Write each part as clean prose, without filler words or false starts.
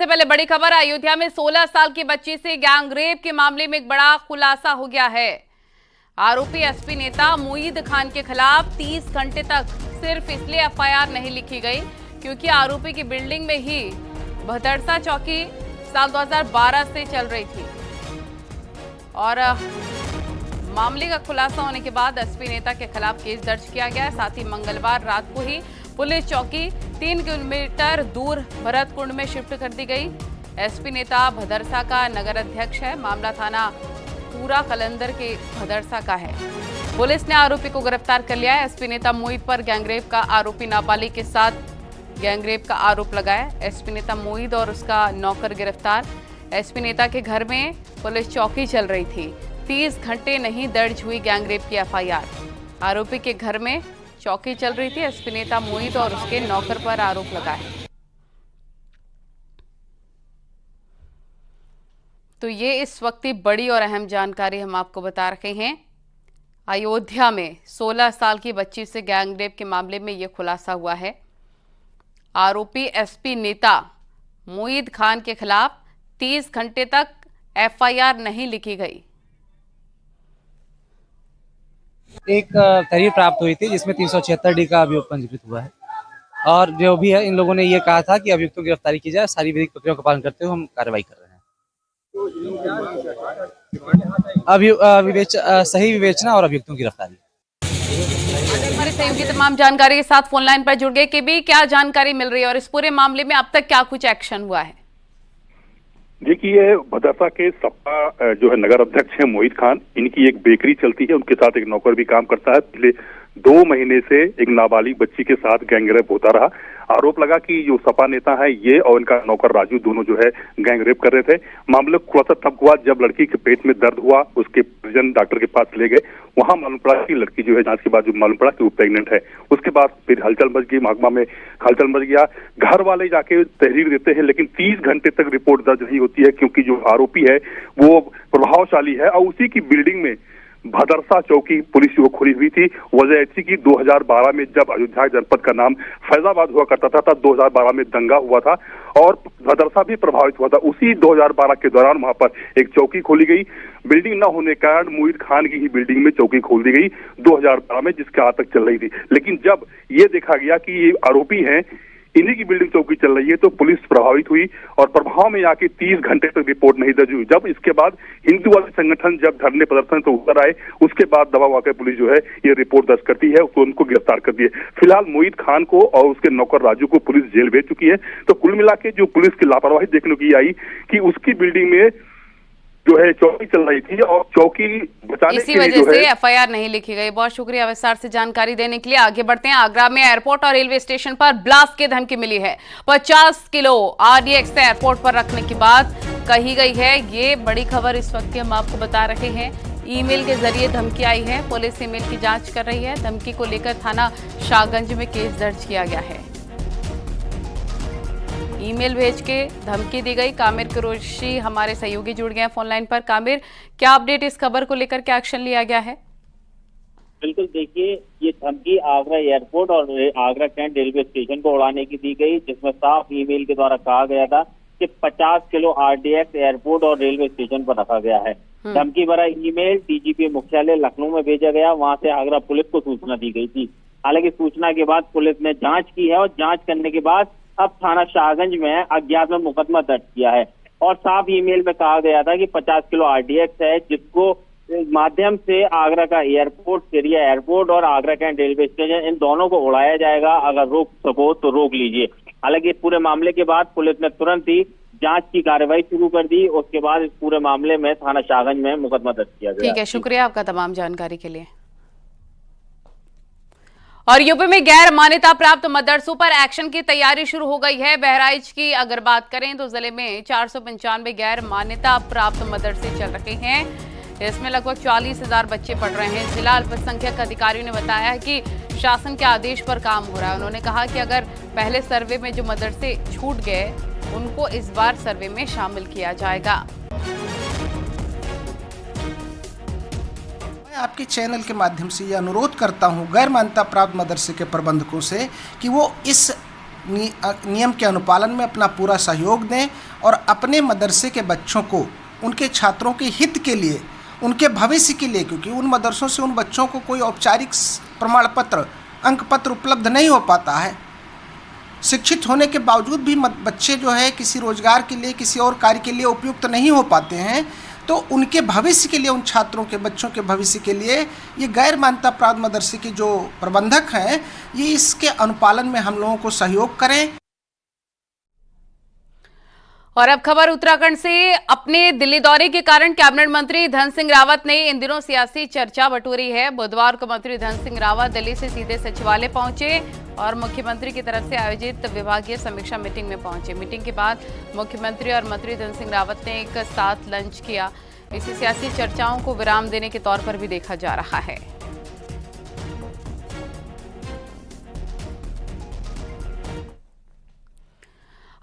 सबसे पहले बड़ी खबर, अयोध्या में 16 साल की बच्ची से गैंगरेप के मामले में एक बड़ा खुलासा हो गया है। आरोपी एसपी नेता मोईद खान के खिलाफ 30 घंटे तक सिर्फ इसलिए एफआईआर नहीं लिखी गई क्योंकि आरोपी की बिल्डिंग में ही भदरसा चौकी साल 2012 से चल रही थी और मामले का खुलासा होने के बाद एसपी नेता के खिलाफ केस दर्ज किया गया है। साथ ही मंगलवार रात को ही पुलिस चौकी 3 किलोमीटर दूर भरतकुंड में शिफ्ट कर दी गई। एसपी नेता भदरसा का नगर अध्यक्ष है। मामला थाना पूरा कलंदर के भदरसा का है। पुलिस ने आरोपी को गिरफ्तार कर लिया है। एसपी नेता मोईद पर गैंगरेप का आरोपी नाबालिग के साथ गैंगरेप का आरोप लगाया। एसपी नेता मोईद और उसका नौकर गिरफ्तार। एसपी नेता के घर में पुलिस चौकी चल रही थी। 30 घंटे नहीं दर्ज हुई गैंगरेप की एफआईआर। आरोपी के घर में चौकी चल रही थी। एसपी नेता मोईद और उसके नौकर पर आरोप लगा है। तो ये इस वक्त की बड़ी और अहम जानकारी हम आपको बता रहे हैं। अयोध्या में 16 साल की बच्ची से गैंगरेप के मामले में ये खुलासा हुआ है। आरोपी एसपी नेता मोईद खान के खिलाफ 30 घंटे तक एफआईआर नहीं लिखी गई। एक तहरीर प्राप्त हुई थी जिसमें 376D का अभियोग पंजीकृत हुआ है और जो भी है इन लोगों ने ये कहा था कि अभियुक्तों की गिरफ्तारी की जाए। सारी विधिक प्रक्रियाओं का पालन करते हुए हम कार्रवाई कर रहे हैं। सही विवेचना और अभियुक्तों की गिरफ्तारी। हमारे सहयोगी तमाम जानकारी के साथ फोन लाइन पर जुड़ गए। कि भी क्या जानकारी मिल रही है और इस पूरे मामले में अब तक क्या कुछ एक्शन हुआ है? देखिए, भदरसा के सपा जो है नगर अध्यक्ष है मोईद खान, इनकी एक बेकरी चलती है, उनके साथ एक नौकर भी काम करता है। पिछले 2 महीने से एक नाबालिग बच्ची के साथ गैंगरेप होता रहा। आरोप लगा कि जो सपा नेता है ये और इनका नौकर राजू दोनों जो है गैंगरेप कर रहे थे। मामले खुलासा तब हुआ जब लड़की के पेट में दर्द हुआ, उसके परिजन डॉक्टर के पास ले गए। वहां मालूम पड़ा कि लड़की जो है जांच के बाद जो मालूम पड़ा कि वो प्रेग्नेंट है। उसके बाद फिर हलचल मच गई, महकमा में हलचल मच गया। घर वाले जाके तहरीर देते हैं लेकिन 30 घंटे तक रिपोर्ट दर्ज नहीं होती है क्योंकि जो आरोपी है वो प्रभावशाली है और उसी की बिल्डिंग में भदरसा चौकी पुलिस को खुली हुई थी। वजह ऐसी कि 2012 में जब अयोध्या जनपद का नाम फैजाबाद हुआ करता था तब 2012 में दंगा हुआ था और भदरसा भी प्रभावित हुआ था। उसी 2012 के दौरान वहां पर एक चौकी खोली गई। बिल्डिंग न होने के कारण मोईद खान की ही बिल्डिंग में चौकी खोल दी गई 2012 में, जिसके आज तक चल रही थी। लेकिन जब ये देखा गया कि ये आरोपी हैं, इन्हीं की बिल्डिंग चौकी चल रही है, तो पुलिस प्रभावित हुई और प्रभाव में आके 30 घंटे तक रिपोर्ट नहीं दर्ज हुई। जब इसके बाद हिंदूवादी संगठन जब धरने प्रदर्शन से उतर आए, उसके बाद दबाव आकर पुलिस जो है ये रिपोर्ट दर्ज करती है, उसको उनको गिरफ्तार कर दिए। फिलहाल मोईद खान को और उसके नौकर राजू को पुलिस जेल भेज चुकी है। तो कुल मिला के जो पुलिस की लापरवाही देखने की आई कि उसकी बिल्डिंग में जो है चौकी चल रही थी और चौकी बचाने इसी वजह से एफआईआर नहीं लिखी गई। बहुत शुक्रिया विस्तार से जानकारी देने के लिए। आगे बढ़ते हैं। आगरा में एयरपोर्ट और रेलवे स्टेशन पर ब्लास्ट की धमकी मिली है। 50 किलो आरडीएक्स एयरपोर्ट पर रखने की बात कही गई है। ये बड़ी खबर इस वक्त हम आपको बता रहे हैं। ईमेल के जरिए धमकी आई है। पुलिस ईमेल की जांच कर रही है। धमकी को लेकर थाना शाहगंज में केस दर्ज किया गया है। ईमेल भेज के धमकी दी गई। कामिर कुरैशी हमारे सहयोगी जुड़ गए हैं फोन लाइन पर। कामिर, क्या अपडेट इस खबर को लेकर, क्या एक्शन लिया गया है? बिल्कुल, देखिए, ये धमकी आगरा एयरपोर्ट और आगरा कैंट रेलवे स्टेशन को उड़ाने की दी गई, जिसमें साफ ईमेल के द्वारा कहा गया था कि 50 किलो आरडीएक्स एयरपोर्ट और रेलवे स्टेशन पर रखा गया है। धमकी भरा ईमेल डीजीपी मुख्यालय लखनऊ में भेजा गया। वहां से आगरा पुलिस को सूचना दी गई थी। हालांकि सूचना के बाद पुलिस ने जांच की है और जांच करने के बाद अब थाना शाहगंज में अज्ञात में मुकदमा दर्ज किया है। और साफ ईमेल में कहा गया था कि 50 किलो आरडीएक्स है, जिसको माध्यम से आगरा का एयरपोर्ट, सिरिया एयरपोर्ट और आगरा कैंट रेलवे स्टेशन, इन दोनों को उड़ाया जाएगा। अगर रोक सको तो रोक लीजिए। हालांकि पूरे मामले के बाद पुलिस ने तुरंत ही जांच की कार्रवाई शुरू कर दी। उसके बाद इस पूरे मामले में थाना शाहगंज में मुकदमा दर्ज किया गया। ठीक है, शुक्रिया आपका तमाम जानकारी के लिए। और यूपी में गैर मान्यता प्राप्त मदरसों पर एक्शन की तैयारी शुरू हो गई है। बहराइच की अगर बात करें तो जिले में 495 गैर मान्यता प्राप्त मदरसे चल रहे हैं। इसमें लगभग 40,000 बच्चे पढ़ रहे हैं। जिला अल्पसंख्यक अधिकारियों ने बताया कि शासन के आदेश पर काम हो रहा है। उन्होंने कहा कि अगर पहले सर्वे में जो मदरसे छूट गए उनको इस बार सर्वे में शामिल किया जाएगा। मैं आपके चैनल के माध्यम से ये अनुरोध करता हूँ गैर मान्यता प्राप्त मदरसे के प्रबंधकों से कि वो इस नियम के अनुपालन में अपना पूरा सहयोग दें और अपने मदरसे के बच्चों को उनके छात्रों के हित के लिए, उनके भविष्य के लिए, क्योंकि उन मदरसों से उन बच्चों को कोई औपचारिक प्रमाण पत्र, अंक पत्र उपलब्ध नहीं हो पाता है। शिक्षित होने के बावजूद भी बच्चे जो है किसी रोजगार के लिए, किसी और कार्य के लिए उपयुक्त नहीं हो पाते हैं। तो उनके भविष्य के लिए, उन छात्रों के, बच्चों के भविष्य के लिए ये गैर मान्यता प्राप्त मदरसे के जो प्रबंधक हैं, ये इसके अनुपालन में हम लोगों को सहयोग करें। और अब खबर उत्तराखंड से। अपने दिल्ली दौरे के कारण कैबिनेट मंत्री धन सिंह रावत ने इन दिनों सियासी चर्चा बटोरी है। बुधवार को मंत्री धन सिंह रावत दिल्ली से सीधे सचिवालय पहुंचे और मुख्यमंत्री की तरफ से आयोजित विभागीय समीक्षा मीटिंग में पहुंचे। मीटिंग के बाद मुख्यमंत्री और मंत्री धन सिंह रावत ने एक साथ लंच किया। इसे सियासी चर्चाओं को विराम देने के तौर पर भी देखा जा रहा है।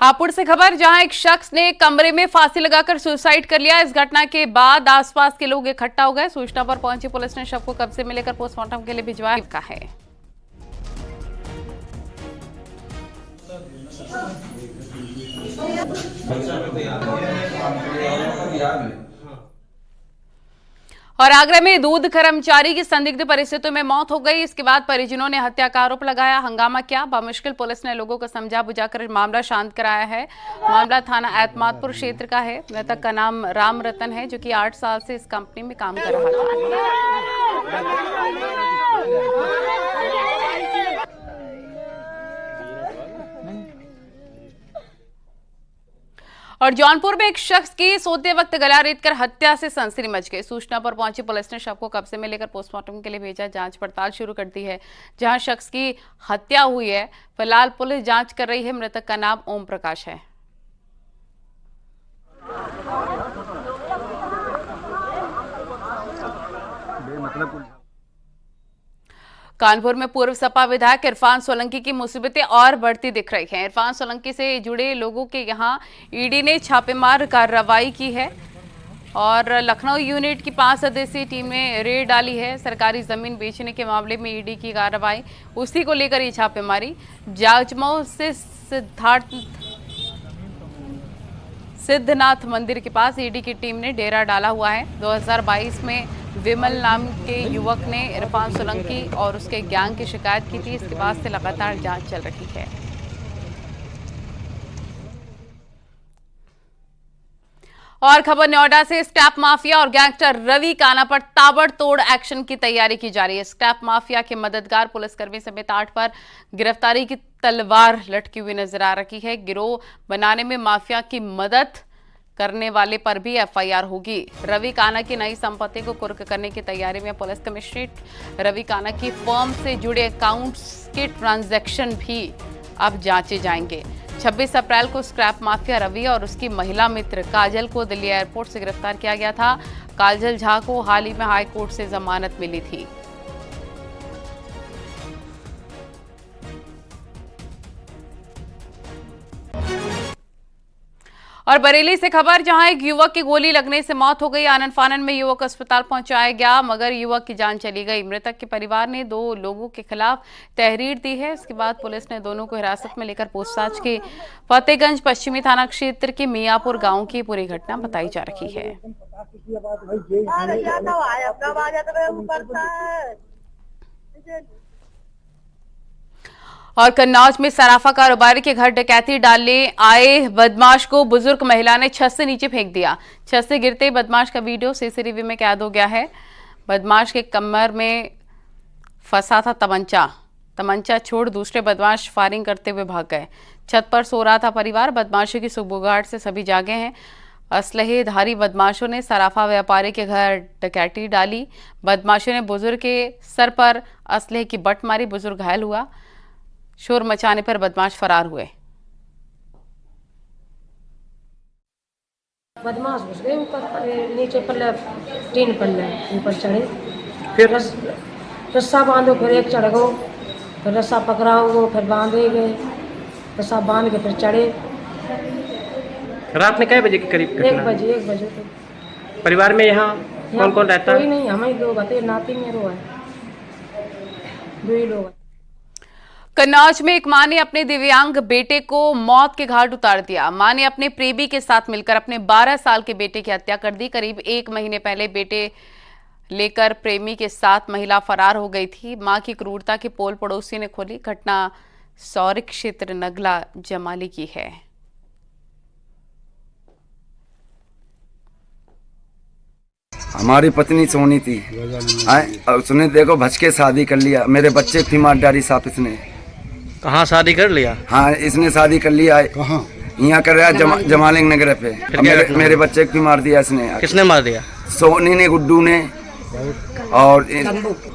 हापुड़ से खबर, जहां एक शख्स ने कमरे में फांसी लगाकर सुसाइड कर लिया। इस घटना के बाद आसपास के लोग इकट्ठा हो गए। सूचना पर पहुंची पुलिस ने शव को कब्जे में लेकर पोस्टमार्टम के लिए भिजवाया है। और आगरा में दूध कर्मचारी की संदिग्ध परिस्थितियों में मौत हो गई। इसके बाद परिजनों ने हत्या का आरोप लगाया। हंगामा क्या, बमुश्किल पुलिस ने लोगों को समझा बुझाकर मामला शांत कराया है। मामला थाना एतमादपुर क्षेत्र का है। मृतक का नाम राम रतन है, जो कि 8 साल से इस कंपनी में काम कर रहा था। और जौनपुर में एक शख्स की सोते वक्त गला रेतकर हत्या से सनसनी मच गई। सूचना पर पहुंची पुलिस ने शव को कब्जे में लेकर पोस्टमार्टम के लिए भेजा। जांच पड़ताल शुरू कर दी है। जहां शख्स की हत्या हुई है, फिलहाल पुलिस जांच कर रही है। मृतक का नाम ओम प्रकाश है। कानपुर में पूर्व सपा विधायक इरफान सोलंकी की मुसीबतें और बढ़ती दिख रही हैं। इरफान सोलंकी से जुड़े लोगों के यहां ईडी ने छापेमार कार्रवाई की है और लखनऊ यूनिट की 5 सदस्यीय टीम ने रेड डाली है। सरकारी जमीन बेचने के मामले में ईडी की कार्रवाई, उसी को लेकर ये छापेमारी। जाजमऊ से सिद्धनाथ मंदिर के पास ईडी की टीम ने डेरा डाला हुआ है। 2022 में विमल नाम के युवक ने इरफान सोलंकी और उसके गैंग की शिकायत की थी। इसके बाद से लगातार जांच चल रही है। और खबर नोएडा से, स्क्रैप माफिया और गैंगस्टर रवि काना पर ताबड़तोड़ एक्शन की तैयारी की जा रही है। स्क्रैप माफिया के मददगार पुलिसकर्मी समेत 8 पर गिरफ्तारी की तलवार लटकी हुई नजर आ रही है। गिरोह बनाने में माफिया की मदद करने वाले पर भी एफआईआर होगी। रवि काना की नई संपत्ति को कुर्क करने की तैयारी में पुलिस। कमिश्नरेट रवि काना की फर्म से जुड़े अकाउंट्स के ट्रांजैक्शन भी अब जांचे जाएंगे। 26 अप्रैल को स्क्रैप माफिया रवि और उसकी महिला मित्र काजल को दिल्ली एयरपोर्ट से गिरफ्तार किया गया था। काजल झा को हाल ही में हाई कोर्ट से जमानत मिली थी। और बरेली से खबर, जहां एक युवक की गोली लगने से मौत हो गई। आनन फानन में युवक अस्पताल पहुंचाया गया, मगर युवक की जान चली गई। मृतक के परिवार ने 2 लोगों के खिलाफ तहरीर दी है। इसके बाद पुलिस ने दोनों को हिरासत में लेकर पूछताछ की। फतेहगंज पश्चिमी थाना क्षेत्र के मियापुर गांव की पूरी घटना बताई जा रही है। और कन्नौज में सराफा कारोबारी के घर डकैती डालने आए बदमाश को बुजुर्ग महिला ने छत से नीचे फेंक दिया। छत से गिरते बदमाश का वीडियो सीसीटीवी में कैद हो गया है। बदमाश के कमर में फंसा था तमंचा छोड़ दूसरे बदमाश फायरिंग करते हुए भाग गए। छत पर सो रहा था परिवार। बदमाशों की सुबुगाहट से सभी जागे हैं। असलहेधारी बदमाशों ने सराफा व्यापारी के घर डकैती डाली। बदमाशों ने बुजुर्ग के सर पर असलहे की बट मारी। बुजुर्ग घायल हुआ। शोर मचाने पर बदमाश फरार हुए। बदमाश घुस गए ऊपर, नीचे पल्ले टीन पल्ले ऊपर चढ़े। फिर रस्सा बांधो, फिर एक चढ़ गो, फिर रस्सा पकड़ाओ गो, फिर बांधे गए। रस्सा बांध के फिर चढ़े। रात में कितने बजे के करीब? 1 बजे। परिवार में यहाँ कौन कौन रहता है? कोई नहीं, हम ही 2 बते, नाती मेरो है, 2 ही लोग। कन्नौज में एक मां ने अपने दिव्यांग बेटे को मौत के घाट उतार दिया। मां ने अपने प्रेमी के साथ मिलकर अपने 12 साल के बेटे की हत्या कर दी। करीब 1 महीने पहले बेटे लेकर प्रेमी के साथ महिला फरार हो गई थी। मां की क्रूरता की पोल पड़ोसी ने खोली। घटना सौरिक क्षेत्र नगला जमाली की है। हमारी पत्नी सोनी थी, और उसने देखो भज के शादी कर लिया। मेरे बच्चे की मार डाली साहब इसने। कहाँ शादी कर लिया? हाँ, इसने शादी कर लिया है। कहाँ? यहाँ कर रहा है जमालिंग नगर पे। मेरे बच्चे की मार दिया इसने। किसने मार दिया? सोनी ने, गुड्डू ने और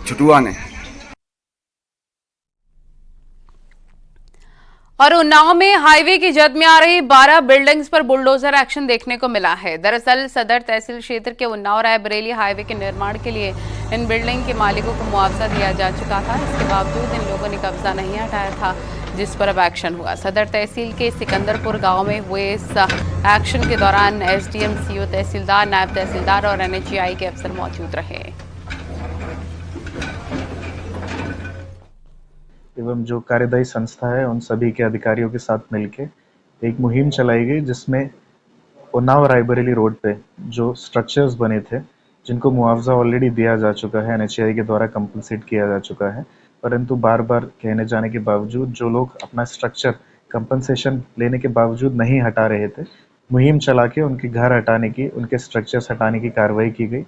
छुटुआ ने। और उन्नाव में हाईवे की जद में आ रही 12 बिल्डिंग्स पर बुलडोजर एक्शन देखने को मिला है। दरअसल सदर तहसील क्षेत्र के उन्नाव रायबरेली हाईवे के निर्माण के लिए इन बिल्डिंग के मालिकों को मुआवजा दिया जा चुका था। इसके बावजूद इन लोगों ने कब्जा नहीं हटाया था, जिस पर अब एक्शन हुआ। सदर तहसील के सिकंदरपुर गांव में हुए इस एक्शन के दौरान एसडीएम, सीओ, तहसीलदार, नायब तहसीलदार और एनएचएआई के अफसर मौजूद रहे। एवं जो कार्यदायी संस्था है उन सभी के अधिकारियों के साथ मिलके एक मुहिम चलाई गई, जिसमें उन्नाव रायबरेली रोड पे जो स्ट्रक्चर्स बने थे, जिनको मुआवजा ऑलरेडी दिया जा चुका है, एनएचएआई के द्वारा कंपनसेट किया जा चुका है, परंतु बार बार कहने जाने के बावजूद जो लोग अपना स्ट्रक्चर कंपनसेशन लेने के बावजूद नहीं हटा रहे थे, मुहिम चला के उनके घर हटाने की, उनके स्ट्रक्चर्स हटाने की कार्रवाई की गई।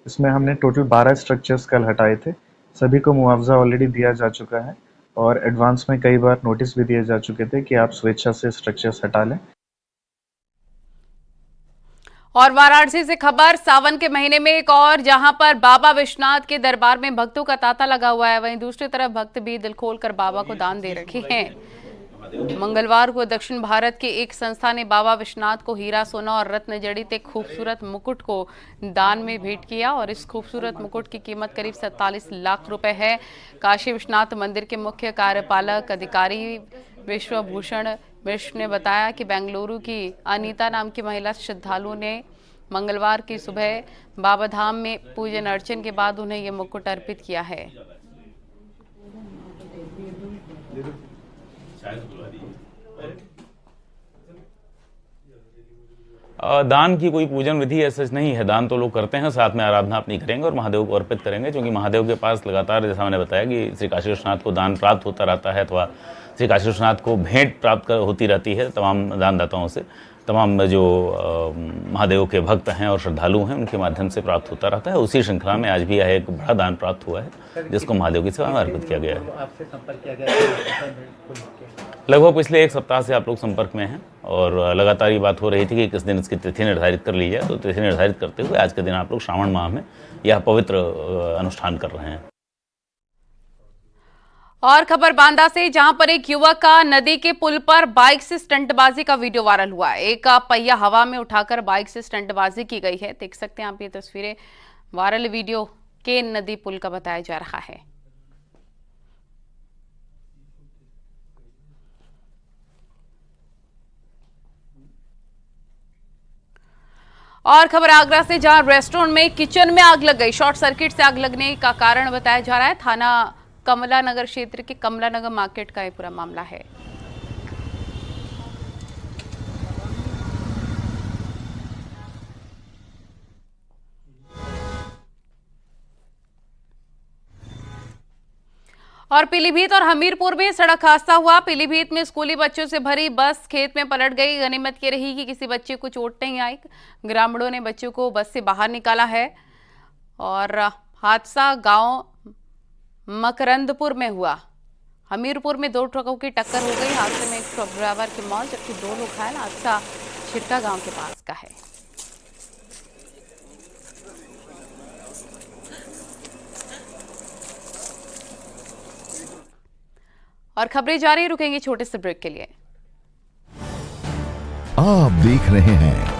इसमें हमने टोटल 12 स्ट्रक्चर्स कल हटाए थे। सभी को मुआवजा ऑलरेडी दिया जा चुका है और एडवांस में कई बार नोटिस भी दिए जा चुके थे कि आप स्वेच्छा से स्ट्रक्चर्स हटा लें। और वाराणसी से खबर, सावन के महीने में एक और जहां पर बाबा विश्वनाथ के दरबार में भक्तों का तांता लगा हुआ है, वहीं दूसरी तरफ भक्त भी दिल खोलकर बाबा को दान दे रखे हैं। मंगलवार को दक्षिण भारत की एक संस्था ने बाबा विश्वनाथ को हीरा, सोना और रत्न जड़ित एक खूबसूरत मुकुट को दान में भेंट किया और इस खूबसूरत मुकुट की कीमत करीब 47 लाख रुपए है। काशी विश्वनाथ मंदिर के मुख्य कार्यपालक अधिकारी विश्वभूषण मिश्र ने बताया कि बेंगलुरु की अनीता नाम की महिला श्रद्धालुओं ने मंगलवार की सुबह बाबा धाम में पूजन अर्चन के बाद उन्हें ये मुकुट अर्पित किया है। दान की कोई पूजन विधि ऐसा नहीं है। दान तो लोग करते हैं, साथ में आराधना अपनी करेंगे और महादेव को अर्पित करेंगे, क्योंकि महादेव के पास लगातार, जैसा मैंने बताया, कि श्री काशी विश्वनाथ को दान प्राप्त होता रहता है अथवा श्री काशी विश्वनाथ को भेंट प्राप्त होती रहती है तमाम दानदाताओं से। तमाम जो महादेव के भक्त हैं और श्रद्धालु हैं उनके माध्यम से प्राप्त होता रहता है। उसी श्रृंखला में आज भी यह एक बड़ा दान प्राप्त हुआ है, जिसको महादेव की सेवा में अर्पित किया गया है। आपसे संपर्क किया गया? लगभग पिछले 1 सप्ताह से आप लोग संपर्क में हैं और लगातार ये बात हो रही थी कि किस दिन इसकी तिथि निर्धारित कर ली जाए। तो तिथि निर्धारित करते हुए आज के दिन आप लोग श्रावण माह में यह पवित्र अनुष्ठान कर रहे हैं। और खबर बांदा से, जहां पर एक युवक का नदी के पुल पर बाइक से स्टंटबाजी का वीडियो वायरल हुआ। एक पहिया हवा में उठाकर बाइक से स्टंटबाजी की गई है। देख सकते हैं आप ये तस्वीरें। वायरल वीडियो केन नदी पुल का बताया जा रहा है। और खबर आगरा से, जहां रेस्टोरेंट में किचन में आग लग गई। शॉर्ट सर्किट से आग लगने का कारण बताया जा रहा है। थाना कमला नगर क्षेत्र के कमला नगर मार्केट का ये पूरा मामला है। और पीलीभीत और हमीरपुर में सड़क हादसा हुआ। पीलीभीत में स्कूली बच्चों से भरी बस खेत में पलट गई। गनीमत ये रही कि किसी बच्चे को चोट नहीं आई। ग्रामीणों ने बच्चों को बस से बाहर निकाला है। और हादसा गांव मकरंदपुर में हुआ। हमीरपुर में 2 ट्रकों की टक्कर हो गई। हादसे में एक ट्रक ड्राइवर की मौत, जबकि 2 लोग घायल। हादसा छिट्टा गांव के पास का है। और खबरें जारी, रुकेंगे छोटे से ब्रेक के लिए। आप देख रहे हैं